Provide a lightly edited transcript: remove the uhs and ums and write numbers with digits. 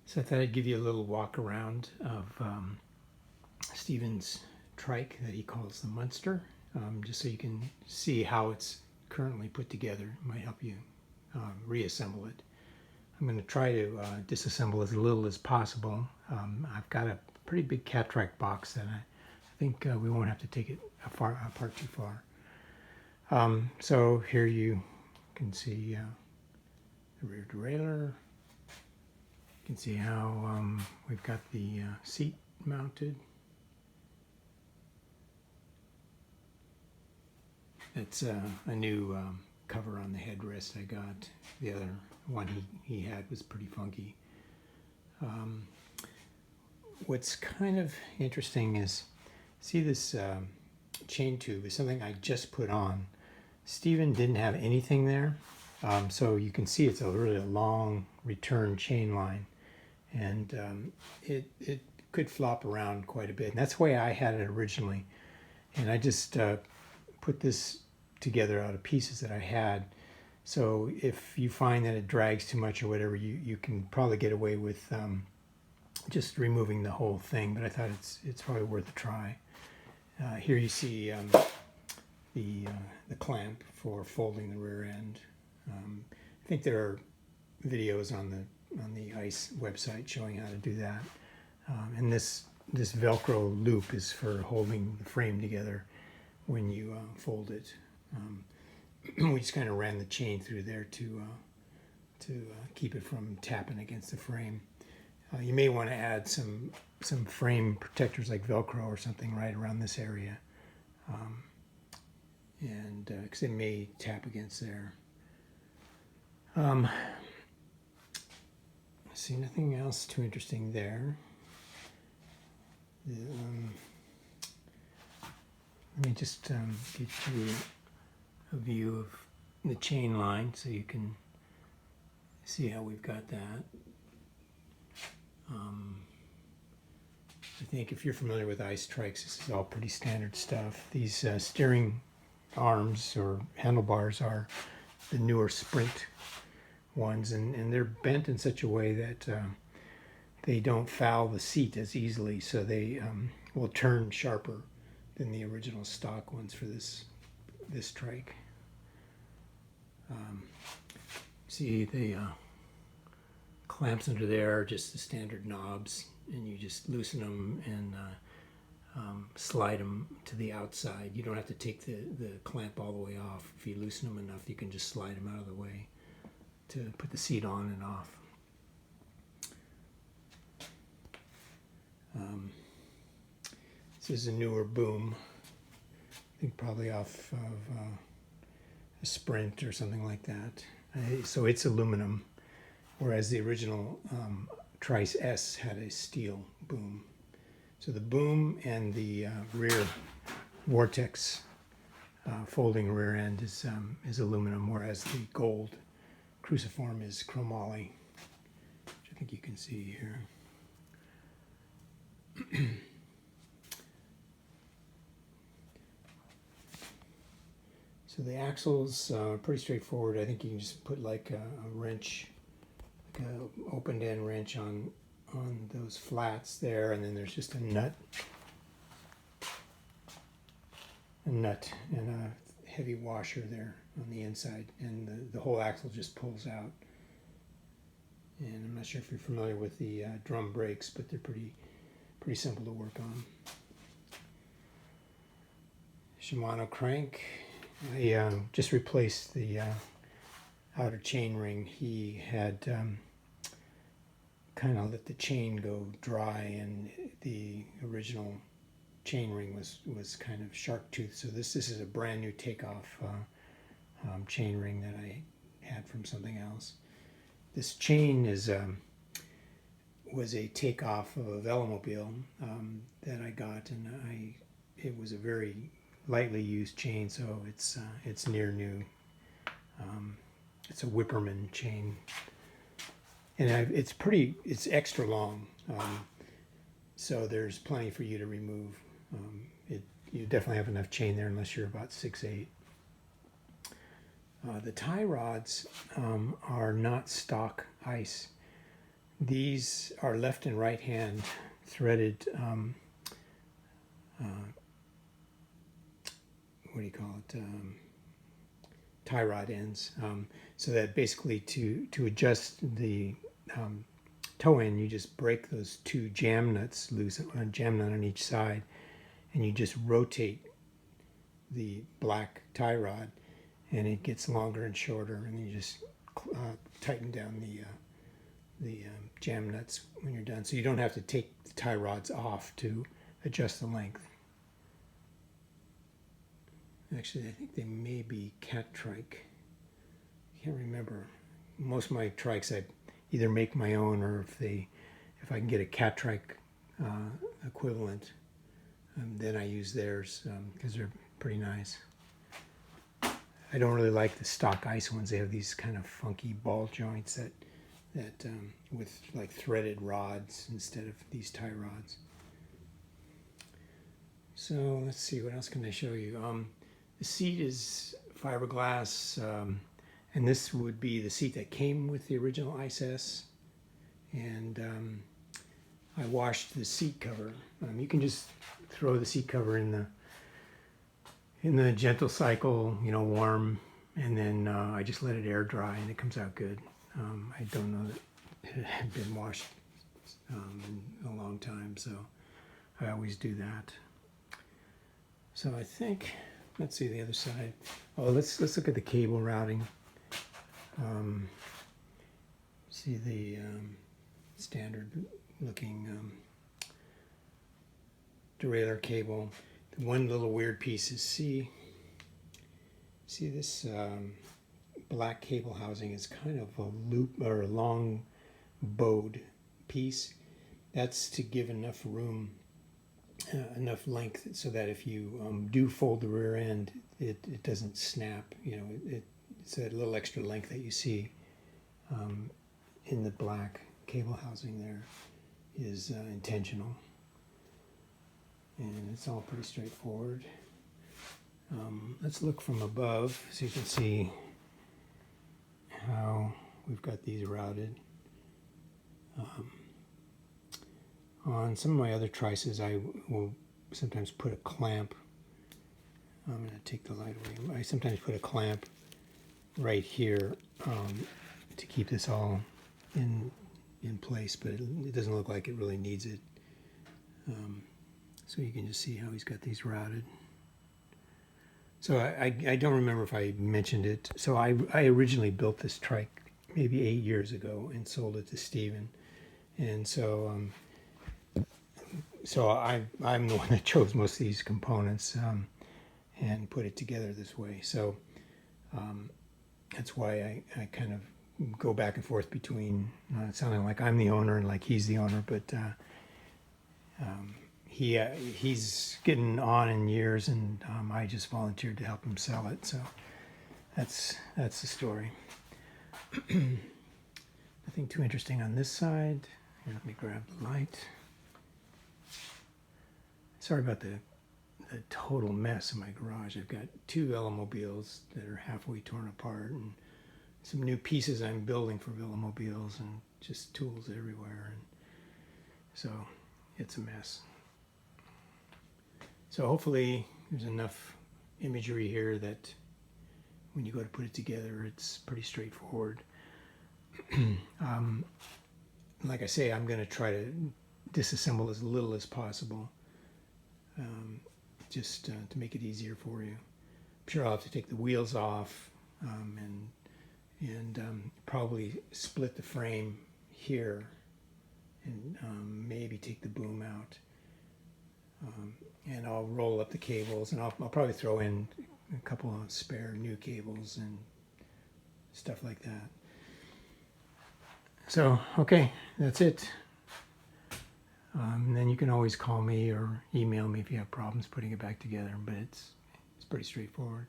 So I thought I'd give you a little walk around of Stephen's trike that he calls the Munster, just so you can see how it's currently put together. It might help you reassemble it. I'm going to try to disassemble as little as possible. I've got a pretty big cat trike box that I think we won't have to take it apart too far. So here you can see the rear derailleur. You can see how we've got the seat mounted. It's a new cover on the headrest I got. The other one he had was pretty funky. What's kind of interesting is, see this chain tube is something I just put on. Stephen didn't have anything there, so you can see it's a really long return chain line, and it could flop around quite a bit, and that's the way I had it originally. And I just put this together out of pieces that I had. So if you find that it drags too much or whatever, you can probably get away with just removing the whole thing, but I thought it's probably worth a try. Here you see the clamp for folding the rear end. I think there are videos on the ICE website showing how to do that. And this Velcro loop is for holding the frame together when you fold it. We just kind of ran the chain through there to keep it from tapping against the frame. You may want to add some frame protectors like Velcro or something right around this area, and because it may tap against there. See, nothing else too interesting there. Let me just get you a view of the chain line so you can see how we've got that. I think if you're familiar with ICE trikes, this is all pretty standard stuff. These steering arms or handlebars are the newer Sprint ones, and they're bent in such a way that they don't foul the seat as easily, so they will turn sharper than the original stock ones for this trike. See, the clamps under there are just the standard knobs, and you just loosen them and slide them to the outside. You don't have to take the clamp all the way off. If you loosen them enough, you can just slide them out of the way to put the seat on and off. This is a newer boom. I think probably off of a Sprint or something like that. So it's aluminum, whereas the original Trice S had a steel boom. So the boom and the rear Vortex folding rear end is aluminum, whereas the gold cruciform is chromoly, which I think you can see here. So the axles are pretty straightforward. I think you can just put like a wrench, like an open end wrench on those flats there, and then there's just a nut and a heavy washer there on the inside, and the whole axle just pulls out. And I'm not sure if you're familiar with the drum brakes, but they're pretty simple to work on. Shimano crank. I just replaced the outer chain ring. He had kind of let the chain go dry, and the original chain ring was kind of shark tooth. So this is a brand new takeoff chain ring that I had from something else. This chain was a takeoff of a Velomobile that I got, and it was a very lightly used chain, so it's near new. It's a Whipperman chain, and it's extra long, so there's plenty for you to remove. You definitely have enough chain there unless you're about 6'8". The tie rods are not stock ICE. These are left and right hand threaded, what do you call it, tie rod ends, so that basically to adjust the toe end, you just break those two jam nuts loose, a jam nut on each side, and you just rotate the black tie rod, and it gets longer and shorter, and you just tighten down the jam nuts when you're done, so you don't have to take the tie rods off to adjust the length. Actually, I think they may be cat trike. I can't remember. Most of my trikes I either make my own, or if I can get a cat trike equivalent, then I use theirs because they're pretty nice. I don't really like the stock ice ones. They have these kind of funky ball joints that with like threaded rods instead of these tie rods. So let's see, what else can I show you? The seat is fiberglass, and this would be the seat that came with the original Ice S. And I washed the seat cover. You can just throw the seat cover in the gentle cycle, warm, and then I just let it air dry, and it comes out good. I don't know that it had been washed in a long time, so I always do that. So I think, let's see the other side. Oh, let's look at the cable routing. See the standard looking derailleur cable. The one little weird piece is see this black cable housing is kind of a loop or a long bowed piece. That's to give enough room, enough length, so that if you do fold the rear end, it doesn't snap. It's a little extra length that you see in the black cable housing there is intentional, and it's all pretty straightforward. Let's look from above so you can see how we've got these routed. On some of my other trices, I will sometimes put a clamp. I'm going to take the light away. I sometimes put a clamp right here to keep this all in place, but it doesn't look like it really needs it. So you can just see how he's got these routed. So I don't remember if I mentioned it. So I originally built this trike maybe 8 years ago and sold it to Stephen. And so I'm the one that chose most of these components and put it together this way. So that's why I kind of go back and forth between sounding like I'm the owner and like he's the owner, but he's getting on in years, and I just volunteered to help him sell it. So that's the story. Nothing too interesting on this side. Here, let me grab the light. Sorry about the total mess in my garage. I've got 2 Velomobiles that are halfway torn apart, and some new pieces I'm building for Velomobiles, and just tools everywhere, and so it's a mess. So hopefully there's enough imagery here that when you go to put it together, it's pretty straightforward. Like I say, I'm going to try to disassemble as little as possible, just to make it easier for you. I'm sure I'll have to take the wheels off and probably split the frame here, and maybe take the boom out. And I'll roll up the cables, and I'll probably throw in a couple of spare new cables and stuff like that. So, okay, that's it. Then you can always call me or email me if you have problems putting it back together, but it's pretty straightforward.